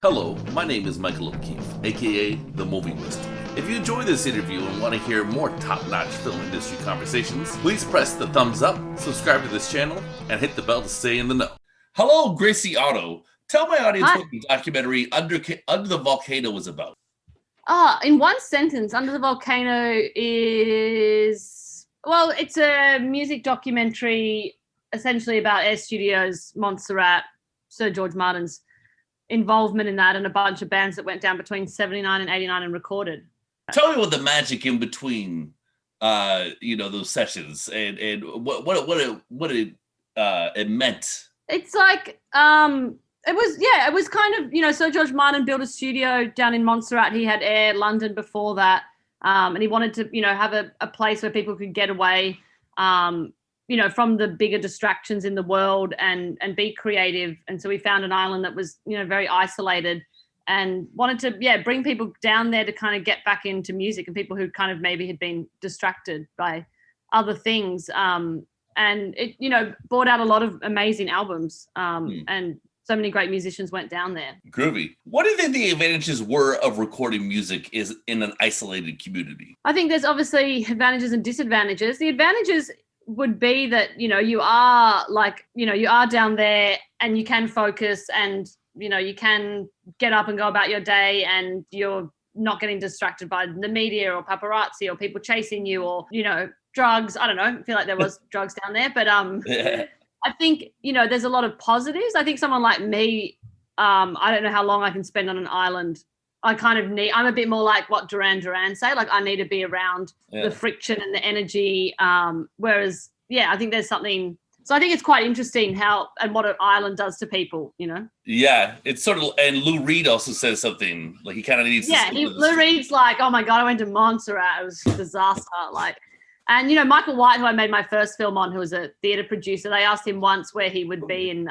Hello, my name is Michael O'Keefe, aka The Movie Wist. If you enjoy this interview and want to hear more top-notch film industry conversations, please press the thumbs up, subscribe to this channel, and hit the bell to stay in the know. Hello, Gracie Otto. Tell my audience what the documentary Under the Volcano was about. In one sentence, Under the Volcano is, well, it's a music documentary essentially about Air Studios, Montserrat, Sir George Martin's involvement in that, and a bunch of bands that went down between 79 and 89 and recorded. Tell me what the magic in between those sessions and what it meant. It's like it was kind of, Sir George Martin built a studio down in Montserrat. He had Air London before that, and he wanted to have a place where people could get away from the bigger distractions in the world and be creative. And so we found an island that was, very isolated, and wanted to, bring people down there to kind of get back into music, and people who kind of maybe had been distracted by other things. And it, brought out a lot of amazing albums. And so many great musicians went down there. Groovy. What do you think the advantages were of recording music is in an isolated community? I think there's obviously advantages and disadvantages. The advantages would be that, you are down there and you can focus, and, you can get up and go about your day, and you're not getting distracted by the media or paparazzi or people chasing you or, drugs. I don't know. I feel like there was drugs down there, but Yeah. I think, there's a lot of positives. I think someone like me, I don't know how long I can spend on an island. I'm a bit more like what Duran Duran say, like I need to be around the friction and the energy. Whereas, I think there's something, so I think it's quite interesting how, and what an island does to people, Yeah, it's sort of, and Lou Reed also says something, like he kind of needs to. Yeah, Lou Reed's like, oh my God, I went to Montserrat, it was a disaster. And, Michael White, who I made my first film on, who was a theatre producer, they asked him once where he would be in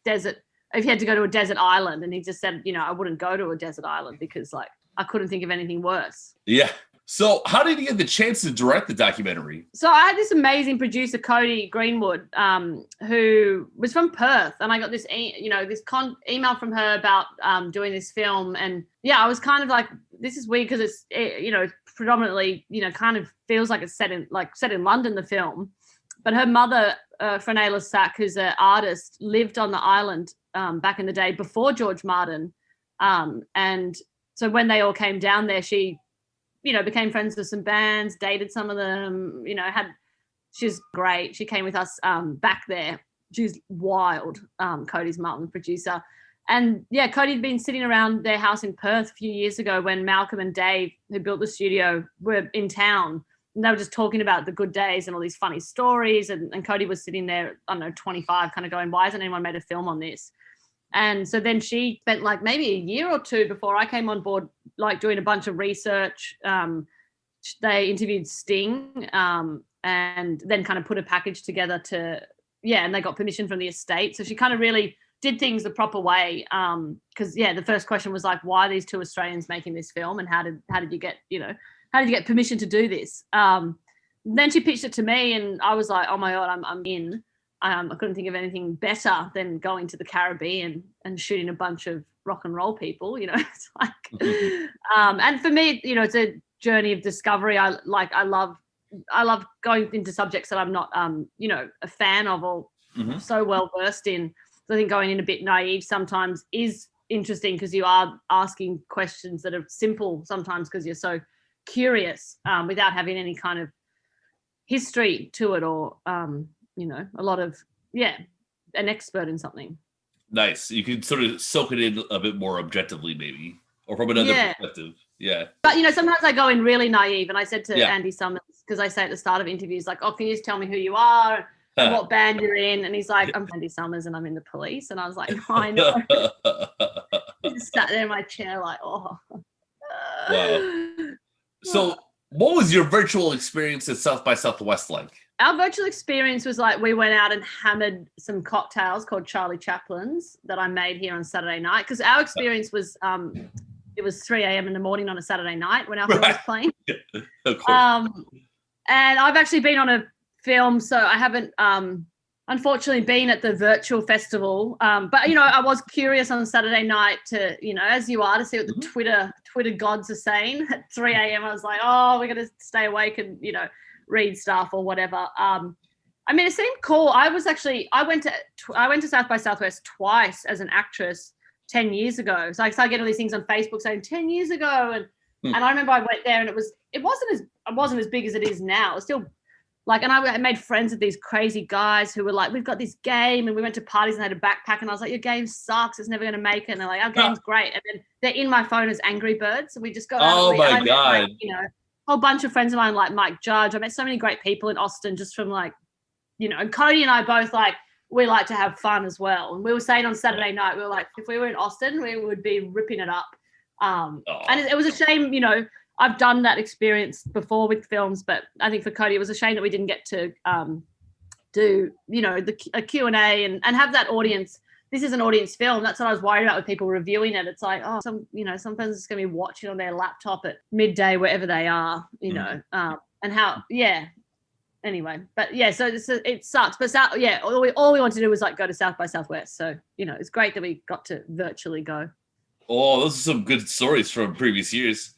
desert, if he had to go to a desert island. And he just said, I wouldn't go to a desert island because, I couldn't think of anything worse. Yeah. So how did you get the chance to direct the documentary? So I had this amazing producer, Cody Greenwood, who was from Perth. And I got this, email from her about doing this film. And, I was kind of like, this is weird because it's, predominantly, kind of feels like it's set in London, the film. But her mother, Frenela Sack, who's an artist, lived on the island back in the day before George Martin. And so when they all came down there, she, became friends with some bands, dated some of them, she's great. She came with us back there. She's wild, Cody's mum, producer. And Cody had been sitting around their house in Perth a few years ago when Malcolm and Dave, who built the studio, were in town. And they were just talking about the good days and all these funny stories. And Cody was sitting there, I don't know, 25, kind of going, why hasn't anyone made a film on this? And so then she spent maybe a year or two before I came on board, doing a bunch of research. They interviewed Sting and then kind of put a package together and they got permission from the estate. So she kind of really did things the proper way. Because the first question was why are these two Australians making this film, and how did you get permission to do this? Then she pitched it to me, and I was like, oh my God, I'm in. I couldn't think of anything better than going to the Caribbean and shooting a bunch of rock and roll people. It's and for me, it's a journey of discovery. I love going into subjects that I'm not, a fan of or so well versed in. So I think going in a bit naive sometimes is interesting, because you are asking questions that are simple sometimes because you're so curious without having any kind of history to it or, a lot of, an expert in something. Nice. You can sort of soak it in a bit more objectively, maybe, or from another perspective. Yeah. But, sometimes I go in really naive, and I said to Andy Summers, because I say at the start of interviews, oh, can you just tell me who you are and what band you're in? And he's like, I'm Andy Summers and I'm in the Police. And I was like, no, I know. I just sat there in my chair oh. Wow. So what was your virtual experience at South by Southwest like? Our virtual experience was we went out and hammered some cocktails called Charlie Chaplin's that I made here on Saturday night. Because our experience was, it was 3 a.m. in the morning on a Saturday night when our film was playing. Yeah, of course. And I've actually been on a film, so I haven't unfortunately been at the virtual festival. But, you know, I was curious on Saturday night to, you know, as you are, to see what the Twitter gods are saying at 3 a.m. I was like, oh, we're going to stay awake and, you know, read stuff or whatever. I mean, it seemed cool. I went to South by Southwest twice as an actress 10 years ago. So I started getting all these things on Facebook saying 10 years ago. And I remember I went there and it wasn't as big as it is now. It was still like, and I made friends with these crazy guys who were like, we've got this game, and we went to parties and had a backpack, and I was like, your game sucks. It's never going to make it. And they're like, our game's great. And then they're in my phone as Angry Birds. So we just go out. Oh my God. Like, you know, a whole bunch of friends of mine, like Mike Judge. I met so many great people in Austin just from like, you know, and Cody and I both like, we like to have fun as well. And we were saying on Saturday night, we were like, if we were in Austin, we would be ripping it up. And it was a shame, you know, I've done that experience before with films, but I think for Cody, it was a shame that we didn't get to do, you know, a Q&A and have that audience. This is an audience film. That's what I was worried about with people reviewing it. It's like, oh, sometimes it's going to be watching on their laptop at midday, wherever they are, you know, and how, anyway, but yeah, so it sucks. But all we wanted to do was like go to South by Southwest. So, you know, it's great that we got to virtually go. Oh, those are some good stories from previous years.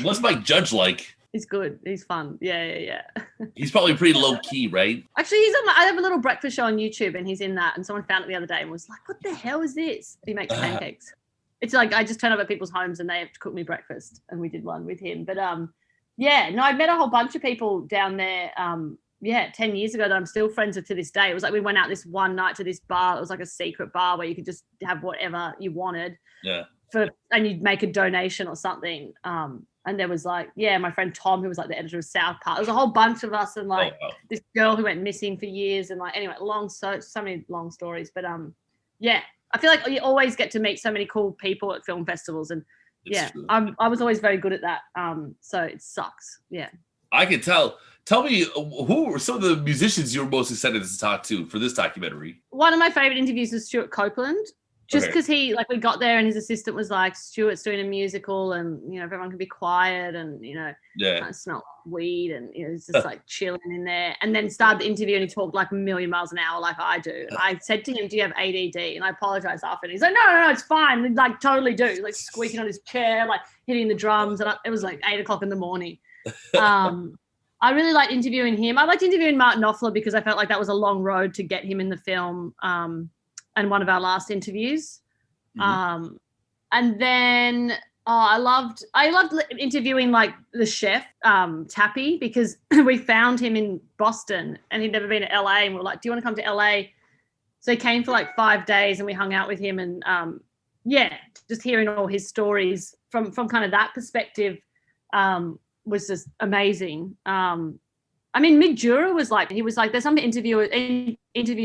What's Mike Judge like? He's good. He's fun. Yeah. He's probably pretty low key, right? Actually, I have a little breakfast show on YouTube, and he's in that. And someone found it the other day and was like, "What the hell is this?" He makes pancakes. It's like I just turn up at people's homes and they have to cook me breakfast, and we did one with him. But I met a whole bunch of people down there. 10 years ago that I'm still friends with to this day. It was like we went out this one night to this bar. It was like a secret bar where you could just have whatever you wanted. Yeah. And you'd make a donation or something. And there was like, my friend Tom, who was like the editor of South Park. There was a whole bunch of us and like this girl who went missing for years and like, anyway, so many long stories. But I feel like you always get to meet so many cool people at film festivals. And I was always very good at that. So it sucks. Yeah. I can tell. Tell me, who were some of the musicians you were most excited to talk to for this documentary? One of my favorite interviews was Stuart Copeland. Just because we got there and his assistant was like, Stuart's doing a musical and, you know, everyone can be quiet and, you know, smell weed and, you know, it's just like chilling in there. And then started the interview and he talked like a million miles an hour like I do. And I said to him, do you have ADD? And I apologized after. And he's like, no, it's fine. We like totally do. He's like squeaking on his chair, like hitting the drums. And it was like 8 o'clock in the morning. I really liked interviewing him. I liked interviewing Martin Knopfler because I felt like that was a long road to get him in the film. And one of our last interviews. And then I loved interviewing like the chef, Tappy, because we found him in Boston and he'd never been to LA and we were like, do you want to come to LA? So he came for like 5 days and we hung out with him and just hearing all his stories from kind of that perspective was just amazing. I mean, Mick Jura was like, there's some interview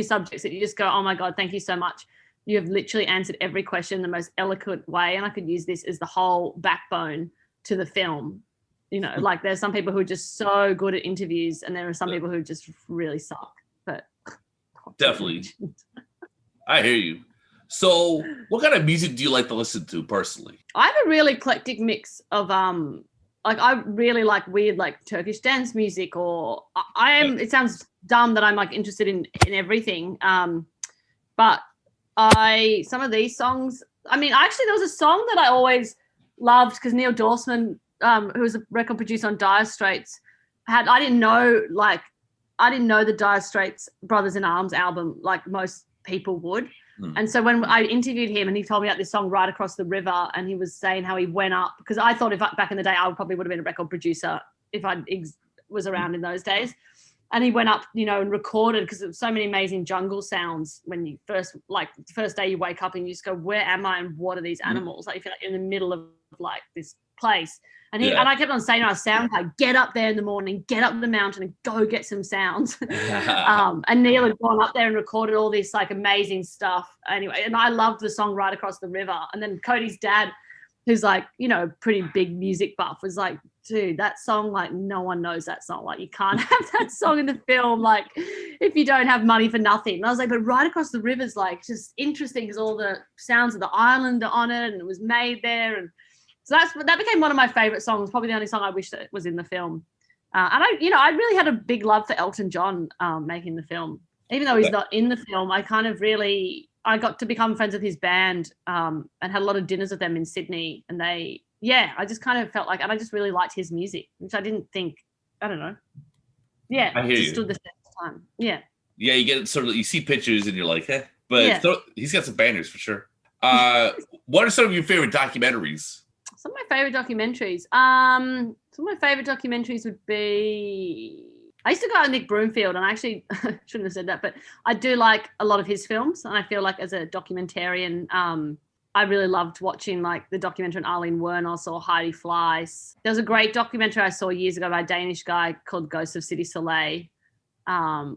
subjects that you just go, oh my God, thank you so much. You have literally answered every question in the most eloquent way. And I could use this as the whole backbone to the film. You know, like there's some people who are just so good at interviews and there are some people who just really suck. But definitely. I hear you. So what kind of music do you like to listen to personally? I have a really eclectic mix of, like I really like weird like Turkish dance music or it sounds dumb that I'm like interested in everything. But some of these songs, I mean, actually there was a song that I always loved because Neil Dorsman, who was a record producer on Dire Straits, I didn't know the Dire Straits Brothers in Arms album like most people would. And so when I interviewed him and he told me about this song Right Across the River and he was saying how he went up, because I thought back in the day I probably would have been a record producer if I was around in those days. And he went up, you know, and recorded because there were so many amazing jungle sounds when you the first day you wake up and you just go, where am I and what are these animals? Like you feel like you're in the middle of like this place. And and I kept on saying to our sound guy, get up there in the morning, get up the mountain and go get some sounds. And Neil had gone up there and recorded all this like amazing stuff. Anyway, and I loved the song Right Across the River. And then Cody's dad, who's like, you know, pretty big music buff, was like, dude, that song, like no one knows that song. Like you can't have that song in the film, like if you don't have money for nothing. And I was like, but Right Across the River is like just interesting because all the sounds of the island are on it and it was made there. And so that became one of my favorite songs, probably the only song I wish that was in the film. And I really had a big love for Elton John making the film. Even though he's not in the film, I I got to become friends with his band and had a lot of dinners with them in Sydney. And I just kind of felt like, and I just really liked his music, which I didn't think, I don't know. Yeah, I hear you. Stood the test of time. Yeah. Yeah, you get sort of, you see pictures and you're like, eh. But he's got some bangers for sure. What are some of your favorite documentaries? Some of my favorite documentaries. Some of my favorite documentaries would be, I used to go out with Nick Broomfield, and I actually shouldn't have said that, but I do like a lot of his films. And I feel like as a documentarian, I really loved watching like the documentary on Arlene Wernos or Heidi Fleiss. There was a great documentary I saw years ago by a Danish guy called Ghosts of City Soleil,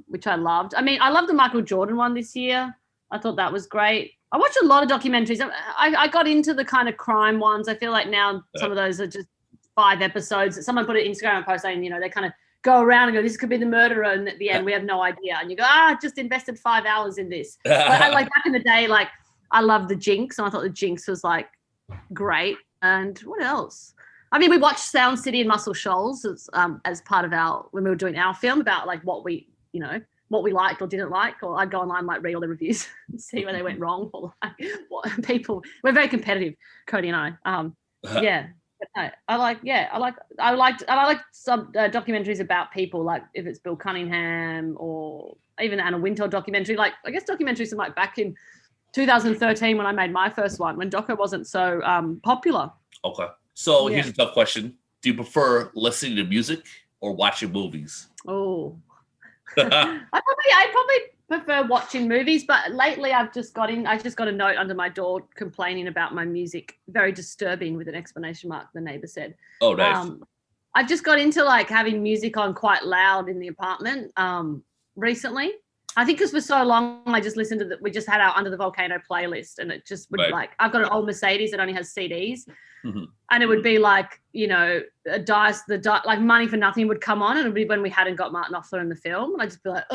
which I loved. I mean, I loved the Michael Jordan one this year. I thought that was great. I watched a lot of documentaries. I got into the kind of crime ones. I feel like now some of those are just 5 episodes. Someone put an Instagram post saying, they kind of go around and go, this could be the murderer, and at the end we have no idea. And you go, just invested 5 hours in this. But like back in the day, like I loved the Jinx, and I thought the Jinx was like great. And what else? I mean, we watched Sound City and Muscle Shoals as part of when we were doing our film about like what we liked or didn't like, or I'd go online and like read all the reviews and see where they went wrong, or like what people. We're very competitive, Cody and I. Yeah. But no, I like some documentaries about people, like if it's Bill Cunningham or even Anna Wintour documentary. Like I guess documentaries from like back in 2013 when I made my first one, when doco wasn't so popular. Okay, so here's a tough question: do you prefer listening to music or watching movies? Oh, I probably prefer watching movies, but lately I just got a note under my door complaining about my music. Very disturbing, with an exclamation mark, the neighbor said. Oh, nice. I've just got into like having music on quite loud in the apartment recently. I think because for so long I just listened to we just had our Under the Volcano playlist, and it just would like, I've got an old Mercedes that only has CDs, and it would be like, like Money for Nothing would come on, and it would be when we hadn't got Martin Offler in the film, and I'd just be like,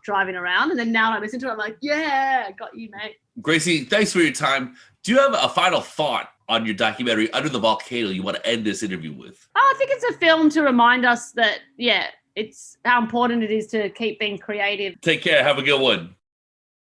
driving around. And then now when I listen to it, I'm like, yeah, got you, mate. Gracie, thanks for your time. Do you have a final thought on your documentary Under the Volcano you want to end this interview with? I think it's a film to remind us that, it's how important it is to keep being creative. Take care. Have a good one.